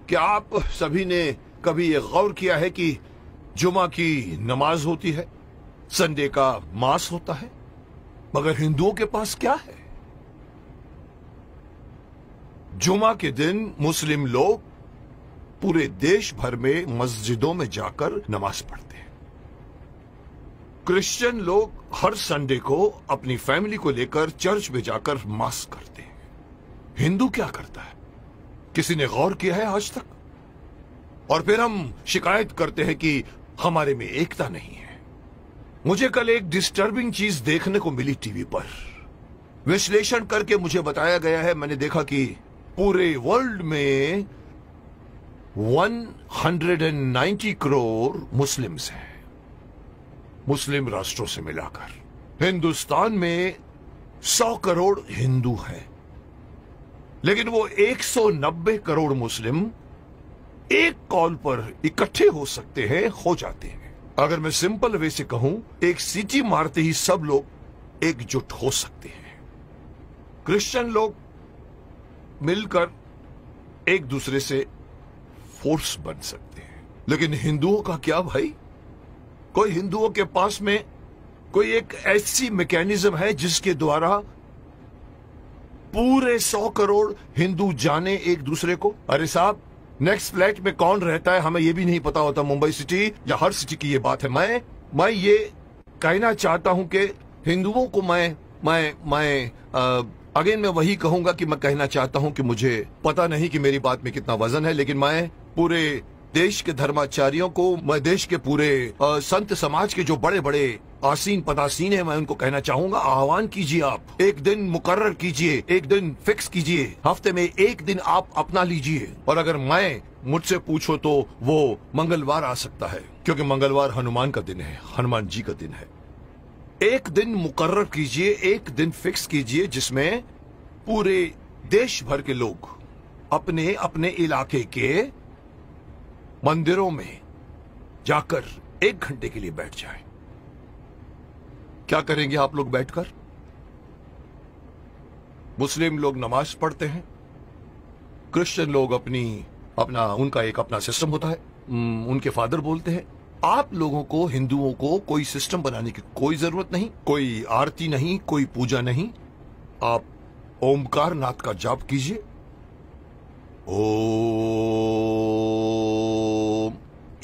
क्या आप सभी ने कभी ये गौर किया है कि जुमा की नमाज होती है, संडे का मास होता है, मगर हिंदुओं के पास क्या है? जुमा के दिन मुस्लिम लोग पूरे देश भर में मस्जिदों में जाकर नमाज पढ़ते हैं। क्रिश्चियन लोग हर संडे को अपनी फैमिली को लेकर चर्च में जाकर मास करते हैं। हिंदू क्या करता है? किसी ने गौर किया है आज तक? और फिर हम शिकायत करते हैं कि हमारे में एकता नहीं है। मुझे कल एक डिस्टर्बिंग चीज देखने को मिली टीवी पर। विश्लेषण करके मुझे बताया गया है, मैंने देखा कि पूरे वर्ल्ड में 190 करोड़ मुस्लिम्स हैं, मुस्लिम राष्ट्रों से मिलाकर। हिंदुस्तान में 100 करोड़ हिंदू हैं, लेकिन वो 190 करोड़ मुस्लिम एक कॉल पर इकट्ठे हो सकते हैं, हो जाते हैं। अगर मैं सिंपल वे से कहूं, एक सीटी मारते ही सब लोग एकजुट हो सकते हैं। क्रिश्चियन लोग मिलकर एक दूसरे से फोर्स बन सकते हैं, लेकिन हिंदुओं का क्या भाई? कोई हिंदुओं के पास में कोई एक ऐसी मैकेनिज्म है जिसके द्वारा पूरे 100 करोड़ हिंदू जाने एक दूसरे को? अरे साहब, नेक्स्ट फ्लैट में कौन रहता है हमें यह भी नहीं पता होता। मुंबई सिटी या हर सिटी की ये बात है। मैं ये कहना चाहता हूं कि हिंदुओं को अगेन मैं वही कहूंगा कि मैं कहना चाहता हूं कि मुझे पता नहीं कि मेरी बात में कितना वजन है, लेकिन मैं पूरे देश के धर्माचार्यों को, मैं देश के पूरे संत समाज के जो बड़े बड़े आसीन पदासीन है, मैं उनको कहना चाहूंगा, आह्वान कीजिए, आप एक दिन मुकर्रर कीजिए, एक दिन फिक्स कीजिए, हफ्ते में एक दिन आप अपना लीजिए। और अगर मुझसे पूछो तो वो मंगलवार आ सकता है, क्योंकि मंगलवार हनुमान का दिन है, हनुमान जी का दिन है। एक दिन मुकर्रर कीजिए, एक दिन फिक्स कीजिए, जिसमें पूरे देश भर के लोग अपने अपने इलाके के मंदिरों में जाकर 1 घंटे के लिए बैठ जाएं। क्या करेंगे आप लोग बैठकर? मुस्लिम लोग नमाज पढ़ते हैं, क्रिश्चियन लोग उनका एक अपना सिस्टम होता है, उनके फादर बोलते हैं। आप लोगों को, हिंदुओं को, कोई सिस्टम बनाने की कोई जरूरत नहीं, कोई आरती नहीं, कोई पूजा नहीं। आप ओमकार नाथ का जाप कीजिए। ओम,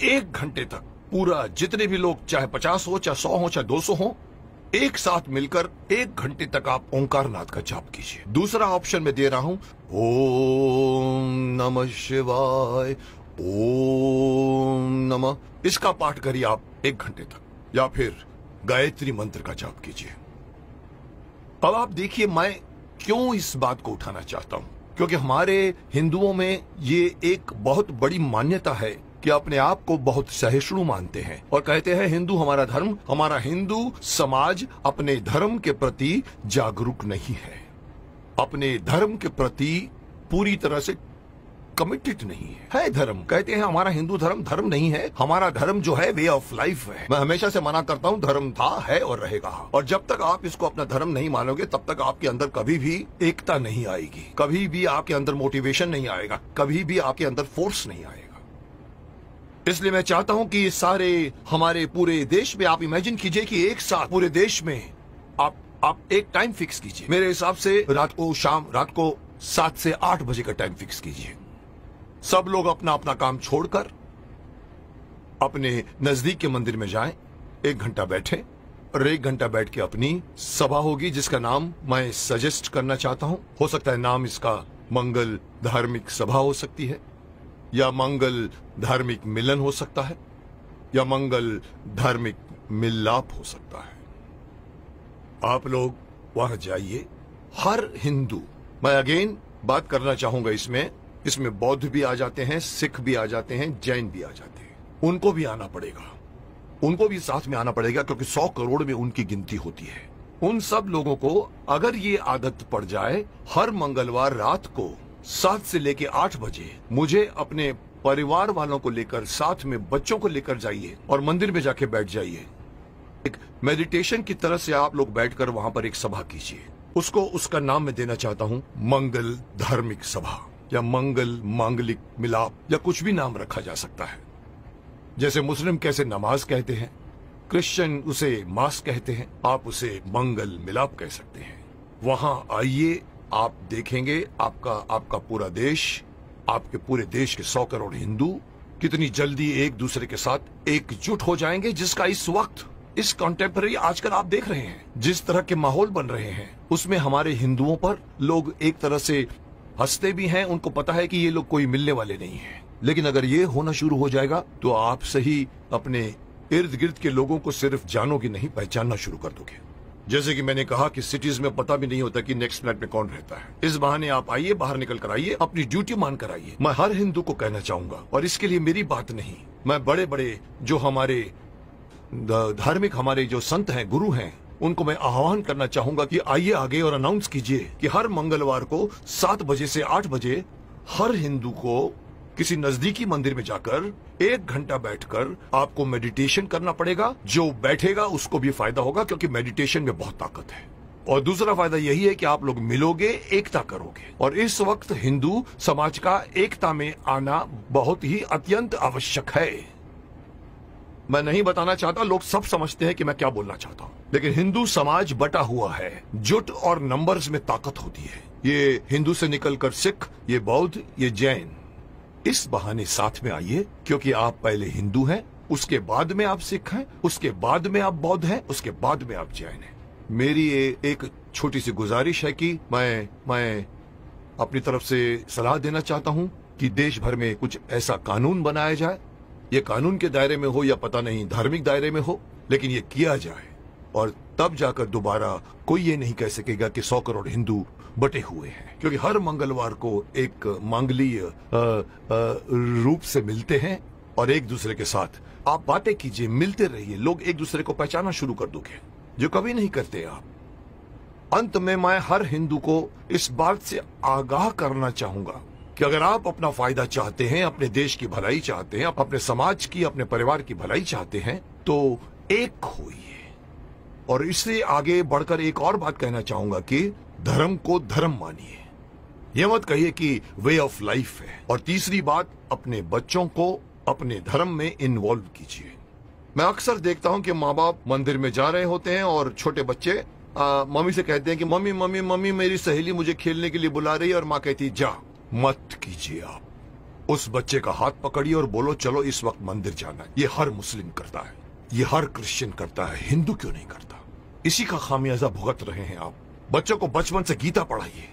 1 घंटे तक पूरा, जितने भी लोग, चाहे 50 हो, चाहे 100 हो, चाहे 200 हो, एक साथ मिलकर 1 घंटे तक आप ओंकार नाथ का जाप कीजिए। दूसरा ऑप्शन मैं दे रहा हूं, ओम नमः शिवाय, ओम नमः, इसका पाठ करिए आप 1 घंटे तक, या फिर गायत्री मंत्र का जाप कीजिए। अब आप देखिए मैं क्यों इस बात को उठाना चाहता हूं, क्योंकि हमारे हिंदुओं में ये एक बहुत बड़ी मान्यता है कि अपने आप को बहुत सहिष्णु मानते हैं और कहते हैं हिंदू हमारा धर्म, हमारा हिंदू समाज अपने धर्म के प्रति जागरूक नहीं है, अपने धर्म के प्रति पूरी तरह से कमिटेड नहीं है। धर्म कहते हैं हमारा हिंदू धर्म नहीं है, हमारा धर्म जो है वे ऑफ लाइफ है। मैं हमेशा से मना करता हूँ, धर्म था, है और रहेगा। और जब तक आप इसको अपना धर्म नहीं मानोगे, तब तक आपके अंदर कभी भी एकता नहीं आएगी, कभी भी आपके अंदर मोटिवेशन नहीं आएगा, कभी भी आपके अंदर फोर्स नहीं आएगा। इसलिए मैं चाहता हूं कि सारे हमारे पूरे देश में आप इमेजिन कीजिए कि एक साथ पूरे देश में आप एक टाइम फिक्स कीजिए। मेरे हिसाब से रात को 7 से 8 बजे का टाइम फिक्स कीजिए। सब लोग अपना अपना काम छोड़कर अपने नजदीक के मंदिर में जाएं, 1 घंटा बैठें और 1 घंटा बैठ के अपनी सभा होगी, जिसका नाम मैं सजेस्ट करना चाहता हूं। हो सकता है नाम इसका मंगल धार्मिक सभा हो सकती है, या मंगल धार्मिक मिलन हो सकता है, या मंगल धार्मिक मिलाप हो सकता है। आप लोग वहां जाइए। हर हिंदू, मैं अगेन बात करना चाहूंगा, इसमें बौद्ध भी आ जाते हैं, सिख भी आ जाते हैं, जैन भी आ जाते हैं, उनको भी आना पड़ेगा, उनको भी साथ में आना पड़ेगा, क्योंकि 100 करोड़ में उनकी गिनती होती है। उन सब लोगों को अगर ये आदत पड़ जाए, हर मंगलवार रात को 7 से लेके 8 बजे मुझे अपने परिवार वालों को लेकर, साथ में बच्चों को लेकर जाइए और मंदिर में जाके बैठ जाइए। एक मेडिटेशन की तरह से आप लोग बैठकर वहां पर एक सभा कीजिए। उसका नाम मैं देना चाहता हूं मंगल धार्मिक सभा। या मंगल, मांगलिक, मिलाप या कुछ भी नाम रखा जा सकता है। जैसे मुस्लिम कैसे नमाज कहते हैं, क्रिश्चियन उसे मास कहते हैं, आप उसे मंगल मिलाप कह सकते हैं। वहां आइए, आप देखेंगे आपका पूरा देश, आपके पूरे देश के 100 करोड़ हिंदू कितनी जल्दी एक दूसरे के साथ एकजुट हो जाएंगे, जिसका इस वक्त, इस कॉन्टेम्पररी आजकल आप देख रहे हैं जिस तरह के माहौल बन रहे हैं, उसमें हमारे हिंदुओं पर लोग एक तरह से हंसते भी हैं। उनको पता है कि ये लोग कोई मिलने वाले नहीं हैं। लेकिन अगर ये होना शुरू हो जाएगा तो आप सही अपने इर्द गिर्द के लोगों को सिर्फ जानोगे नहीं, पहचानना शुरू कर दोगे। जैसे कि मैंने कहा कि सिटीज में पता भी नहीं होता कि नेक्स्ट फ्लैट में कौन रहता है। इस बहाने आप आइए, बाहर निकल कर आइए, अपनी ड्यूटी मान कर आइए। मैं हर हिंदू को कहना चाहूंगा, और इसके लिए मेरी बात नहीं, मैं बड़े बड़े जो हमारे धार्मिक हमारे जो संत हैं, गुरु हैं, उनको मैं आह्वान करना चाहूंगा कि आइए आगे और अनाउंस कीजिए कि हर मंगलवार को 7 बजे से 8 बजे हर हिंदू को किसी नजदीकी मंदिर में जाकर 1 घंटा बैठकर आपको मेडिटेशन करना पड़ेगा। जो बैठेगा उसको भी फायदा होगा, क्योंकि मेडिटेशन में बहुत ताकत है। और दूसरा फायदा यही है कि आप लोग मिलोगे, एकता करोगे। और इस वक्त हिंदू समाज का एकता में आना बहुत ही अत्यंत आवश्यक है। मैं नहीं बताना चाहता, लोग सब समझते हैं कि मैं क्या बोलना चाहता हूं, लेकिन हिंदू समाज बटा हुआ है। जुट और नंबर्स में ताकत होती है। ये हिंदू से निकलकर सिख, ये बौद्ध, ये जैन, इस बहाने साथ में आइए, क्योंकि आप पहले हिंदू हैं, उसके बाद में आप सिख हैं, उसके बाद में आप बौद्ध हैं, उसके बाद में आप जैन हैं। मेरी एक छोटी सी गुजारिश है कि मैं अपनी तरफ से सलाह देना चाहता हूं कि देश भर में कुछ ऐसा कानून बनाया जाए, ये कानून के दायरे में हो या पता नहीं धार्मिक दायरे में हो, लेकिन ये किया जाए। और तब जाकर दोबारा कोई ये नहीं कह सकेगा कि 100 करोड़ हिंदू बटे हुए हैं, क्योंकि हर मंगलवार को एक मांगलीय रूप से मिलते हैं और एक दूसरे के साथ आप बातें कीजिए, मिलते रहिए, लोग एक दूसरे को पहचानना शुरू कर दोगे, जो कभी नहीं करते आप। अंत में मैं हर हिंदू को इस बात से आगाह करना चाहूंगा कि अगर आप अपना फायदा चाहते हैं, अपने देश की भलाई चाहते हैं, अपने समाज की, अपने परिवार की भलाई चाहते हैं, तो एक होइए। और इससे आगे बढ़कर एक और बात कहना चाहूंगा कि धर्म को धर्म मानिए, यह मत कहिए कि वे ऑफ लाइफ है। और तीसरी बात, अपने बच्चों को अपने धर्म में इन्वॉल्व कीजिए। मैं अक्सर देखता हूं कि माँ बाप मंदिर में जा रहे होते हैं और छोटे बच्चे मम्मी से कहते हैं कि मम्मी मम्मी मम्मी मेरी सहेली मुझे खेलने के लिए बुला रही है, और माँ कहती जा। मत कीजिए। आप उस बच्चे का हाथ पकड़िए और बोलो चलो इस वक्त मंदिर जाना है। ये हर मुस्लिम करता है, ये हर क्रिश्चियन करता है, हिंदू क्यों नहीं करता? इसी का खामियाजा भुगत रहे हैं आप। बच्चों को बचपन से गीता पढ़ाइए,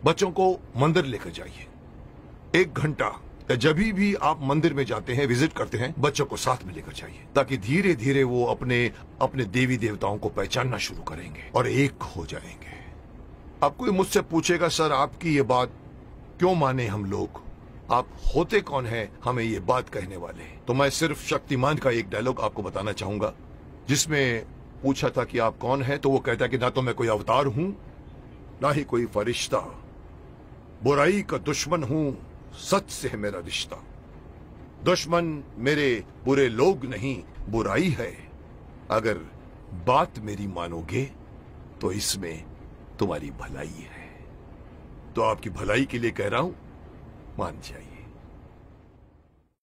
बच्चों को मंदिर लेकर जाइए। 1 घंटा या जब भी आप मंदिर में जाते हैं, विजिट करते हैं, बच्चों को साथ में लेकर जाइए, ताकि धीरे धीरे वो अपने देवी देवताओं को पहचानना शुरू करेंगे और एक हो जाएंगे। अब कोई मुझसे पूछेगा सर आपकी ये बात क्यों माने हम लोग, आप होते कौन है हमें ये बात कहने वाले? तो मैं सिर्फ शक्तिमान का एक डायलॉग आपको बताना चाहूंगा, जिसमें पूछा था कि आप कौन है, तो वो कहता है कि ना तो मैं कोई अवतार हूं, ना ही कोई फरिश्ता, बुराई का दुश्मन हूं, सच से है मेरा रिश्ता। दुश्मन मेरे बुरे लोग नहीं, बुराई है। अगर बात मेरी मानोगे तो इसमें तुम्हारी भलाई है। तो आपकी भलाई के लिए कह रहा हूं, मान जाइए।